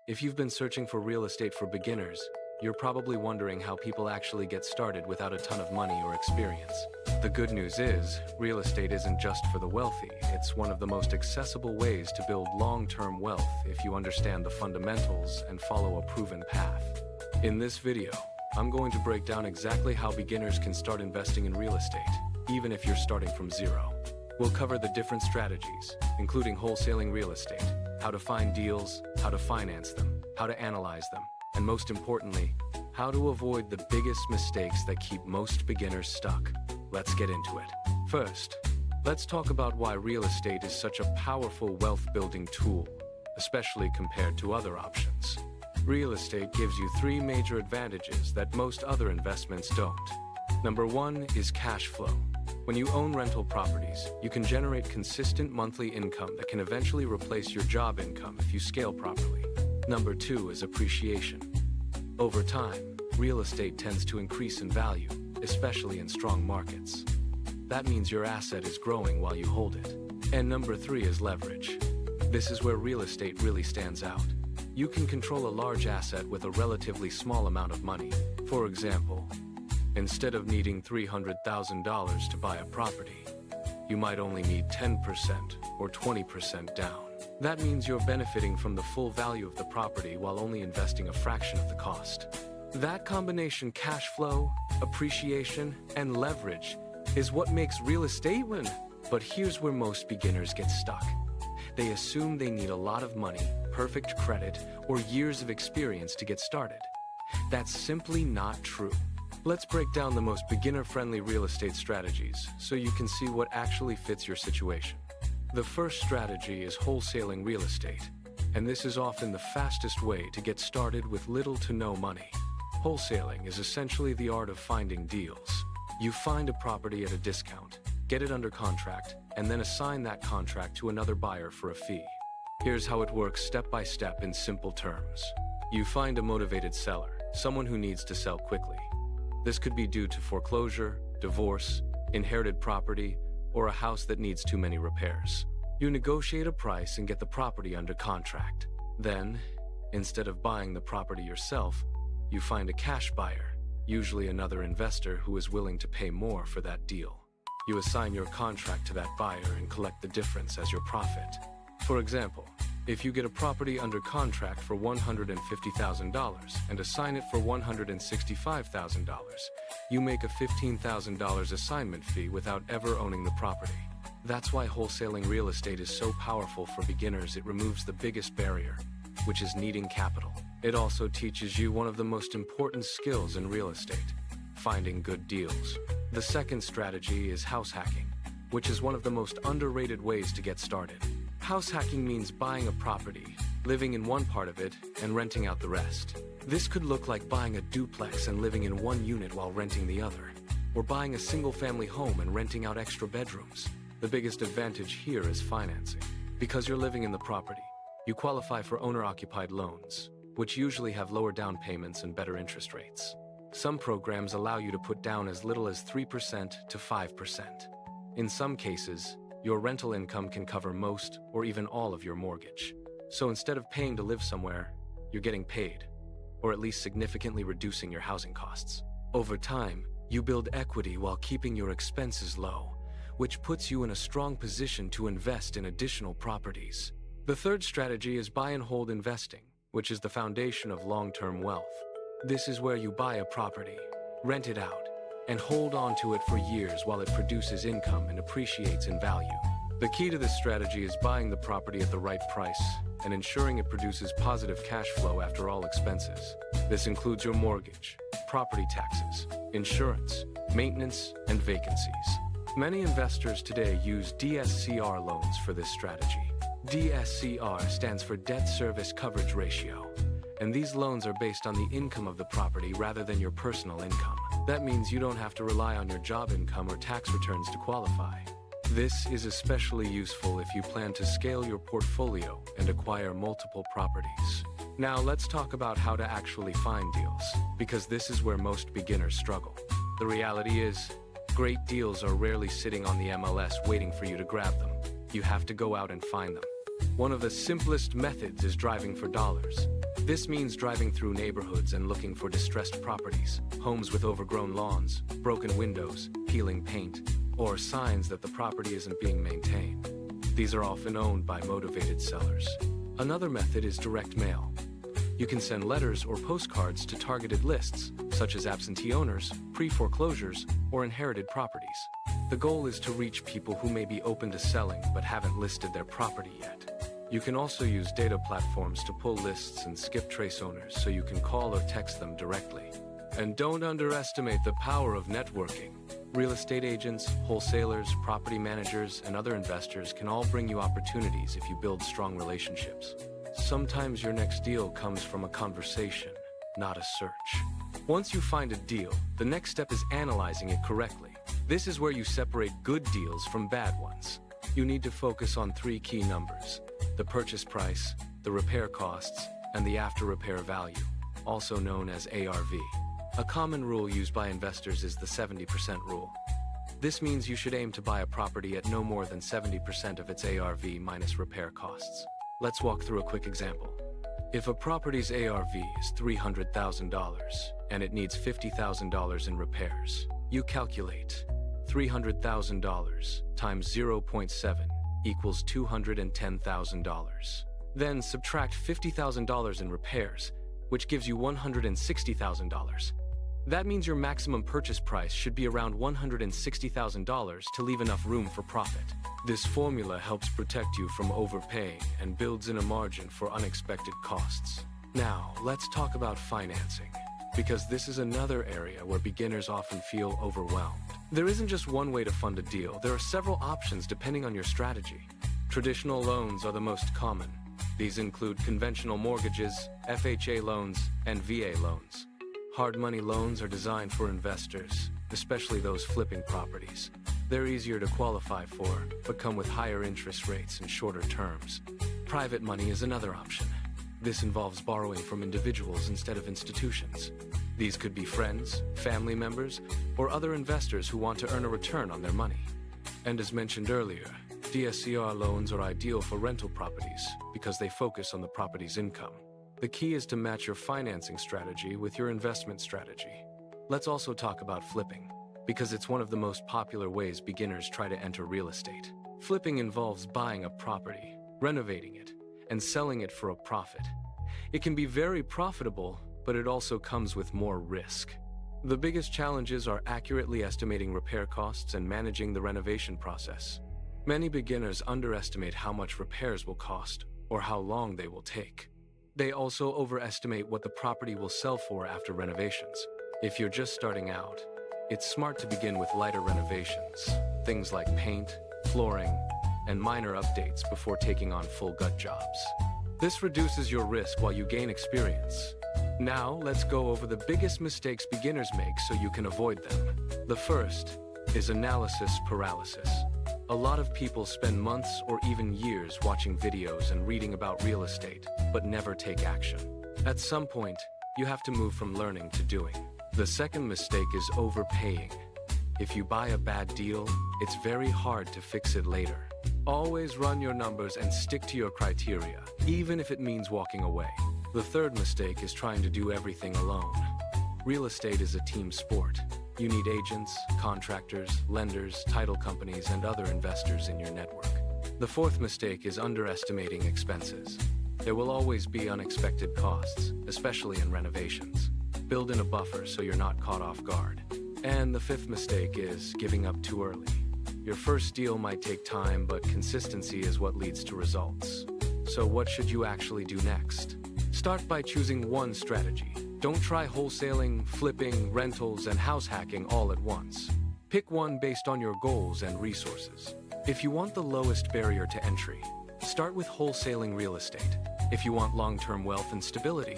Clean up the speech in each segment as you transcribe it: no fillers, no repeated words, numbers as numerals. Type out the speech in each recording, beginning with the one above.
If you've been searching for real estate for beginners, you're probably wondering how people actually get started without a ton of money or experience. The good news is, real estate isn't just for the wealthy. It's one of the most accessible ways to build long-term wealth if you understand the fundamentals and follow a proven path. In this video, I'm going to break down exactly how beginners can start investing in real estate, even if you're starting from zero. We'll cover the different strategies, including wholesaling real estate, how to find deals, how to finance them, how to analyze them, and most importantly, how to avoid the biggest mistakes that keep most beginners stuck. Let's get into it. First, let's talk about why real estate is such a powerful wealth-building tool, especially compared to other options. Real estate gives you three major advantages that most other investments don't. Number one is cash flow. When you own rental properties, you can generate consistent monthly income that can eventually replace your job income if you scale properly. Number two is appreciation. Over time, real estate tends to increase in value, especially in strong markets. That means your asset is growing while you hold it. And number three is leverage. This is where real estate really stands out. You can control a large asset with a relatively small amount of money. For example, instead of needing $300,000 to buy a property, you might only need 10% or 20% down. That means you're benefiting from the full value of the property while only investing a fraction of the cost. That combination, cash flow, appreciation, and leverage, is what makes real estate win. But here's where most beginners get stuck. They assume they need a lot of money, perfect credit, or years of experience to get started. That's simply not true. Let's break down the most beginner-friendly real estate strategies so you can see what actually fits your situation. The first strategy is wholesaling real estate, and this is often the fastest way to get started with little to no money. Wholesaling is essentially the art of finding deals. You find a property at a discount, get it under contract, and then assign that contract to another buyer for a fee. Here's how it works step by step in simple terms. You find a motivated seller, someone who needs to sell quickly. This could be due to foreclosure, divorce, inherited property, or a house that needs too many repairs. You negotiate a price and get the property under contract. Then, instead of buying the property yourself, you find a cash buyer, usually another investor who is willing to pay more for that deal. You assign your contract to that buyer and collect the difference as your profit. For example, if you get a property under contract for $150,000 and assign it for $165,000, you make a $15,000 assignment fee without ever owning the property. That's why wholesaling real estate is so powerful for beginners. It removes the biggest barrier, which is needing capital. It also teaches you one of the most important skills in real estate: finding good deals. The second strategy is house hacking, which is one of the most underrated ways to get started. House hacking means buying a property, living in one part of it, and renting out the rest. This could look like buying a duplex and living in one unit while renting the other, or buying a single-family home and renting out extra bedrooms. The biggest advantage here is financing. Because you're living in the property, you qualify for owner-occupied loans, which usually have lower down payments and better interest rates. Some programs allow you to put down as little as 3% to 5%. In some cases, your rental income can cover most or even all of your mortgage. So instead of paying to live somewhere, you're getting paid, or at least significantly reducing your housing costs. Over time, you build equity while keeping your expenses low, which puts you in a strong position to invest in additional properties. The third strategy is buy and hold investing, which is the foundation of long-term wealth. This is where you buy a property, rent it out, and hold on to it for years while it produces income and appreciates in value. The key to this strategy is buying the property at the right price and ensuring it produces positive cash flow after all expenses. This includes your mortgage, property taxes, insurance, maintenance, and vacancies. Many investors today use DSCR loans for this strategy. DSCR stands for Debt Service Coverage Ratio, and these loans are based on the income of the property rather than your personal income. That means you don't have to rely on your job income or tax returns to qualify. This is especially useful if you plan to scale your portfolio and acquire multiple properties. Now let's talk about how to actually find deals, because this is where most beginners struggle. The reality is, great deals are rarely sitting on the MLS waiting for you to grab them. You have to go out and find them. One of the simplest methods is driving for dollars. This means driving through neighborhoods and looking for distressed properties, homes with overgrown lawns, broken windows, peeling paint, or signs that the property isn't being maintained. These are often owned by motivated sellers. Another method is direct mail. You can send letters or postcards to targeted lists, such as absentee owners, pre-foreclosures, or inherited properties. The goal is to reach people who may be open to selling but haven't listed their property yet. You can also use data platforms to pull lists and skip trace owners so you can call or text them directly. And don't underestimate the power of networking. Real estate agents, wholesalers, property managers, and other investors can all bring you opportunities if you build strong relationships. Sometimes your next deal comes from a conversation, not a search. Once you find a deal, the next step is analyzing it correctly. This is where you separate good deals from bad ones. You need to focus on 3 key numbers: the purchase price, the repair costs, and the after-repair value, also known as ARV. A common rule used by investors is the 70% rule. This means you should aim to buy a property at no more than 70% of its ARV minus repair costs. Let's walk through a quick example. If a property's ARV is $300,000 and it needs $50,000 in repairs, you calculate $300,000 times 0.7 equals $210,000. Then subtract $50,000 in repairs, which gives you $160,000. That means your maximum purchase price should be around $160,000 to leave enough room for profit. This formula helps protect you from overpaying and builds in a margin for unexpected costs. Now, let's talk about financing, because this is another area where beginners often feel overwhelmed. There isn't just one way to fund a deal. There are several options depending on your strategy. Traditional loans are the most common. These include conventional mortgages, FHA loans, and VA loans. Hard money loans are designed for investors, especially those flipping properties. They're easier to qualify for, but come with higher interest rates and shorter terms. Private money is another option. This involves borrowing from individuals instead of institutions. These could be friends, family members, or other investors who want to earn a return on their money. And as mentioned earlier, DSCR loans are ideal for rental properties because they focus on the property's income. The key is to match your financing strategy with your investment strategy. Let's also talk about flipping, because it's one of the most popular ways beginners try to enter real estate. Flipping involves buying a property, renovating it, and selling it for a profit. It can be very profitable, but it also comes with more risk. The biggest challenges are accurately estimating repair costs and managing the renovation process. Many beginners underestimate how much repairs will cost or how long they will take. They also overestimate what the property will sell for after renovations. If you're just starting out, it's smart to begin with lighter renovations, things like paint, flooring, and minor updates before taking on full gut jobs. This reduces your risk while you gain experience. Now, let's go over the biggest mistakes beginners make so you can avoid them. The first is analysis paralysis. A lot of people spend months or even years watching videos and reading about real estate, but never take action. At some point, you have to move from learning to doing. The second mistake is overpaying. If you buy a bad deal, it's very hard to fix it later. Always run your numbers and stick to your criteria, even if it means walking away. The third mistake is trying to do everything alone. Real estate is a team sport. You need agents, contractors, lenders, title companies, and other investors in your network. The fourth mistake is underestimating expenses. There will always be unexpected costs, especially in renovations. Build in a buffer so you're not caught off guard. And the fifth mistake is giving up too early. Your first deal might take time, but consistency is what leads to results. So what should you actually do next? Start by choosing one strategy. Don't try wholesaling, flipping, rentals, and house hacking all at once. Pick one based on your goals and resources. If you want the lowest barrier to entry, start with wholesaling real estate. If you want long-term wealth and stability,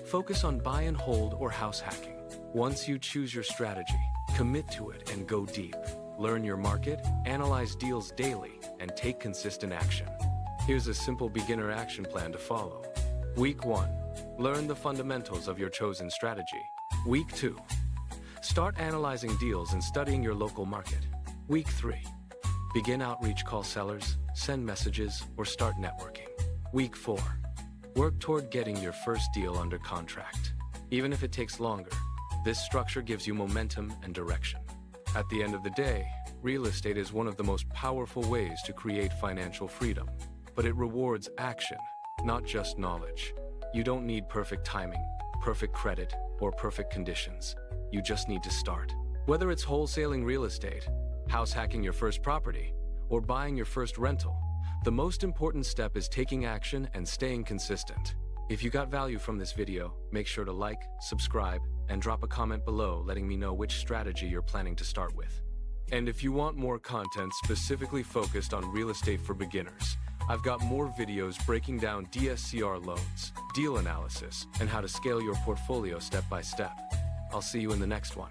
focus on buy and hold or house hacking. Once you choose your strategy, commit to it and go deep. Learn your market, analyze deals daily, and take consistent action. Here's a simple beginner action plan to follow. Week 1. Learn the fundamentals of your chosen strategy. Week 2. Start analyzing deals and studying your local market. Week 3. Begin outreach, call sellers, send messages, or start networking. Week 4. Work toward getting your first deal under contract. Even if it takes longer, this structure gives you momentum and direction. At the end of the day, real estate is one of the most powerful ways to create financial freedom, but it rewards action, not just knowledge. You don't need perfect timing, perfect credit, or perfect conditions. You just need to start. Whether it's wholesaling real estate, house hacking your first property, or buying your first rental, the most important step is taking action and staying consistent. If you got value from this video, make sure to like, subscribe, and drop a comment below letting me know which strategy you're planning to start with. And if you want more content specifically focused on real estate for beginners, I've got more videos breaking down DSCR loans, deal analysis, and how to scale your portfolio step by step. I'll see you in the next one.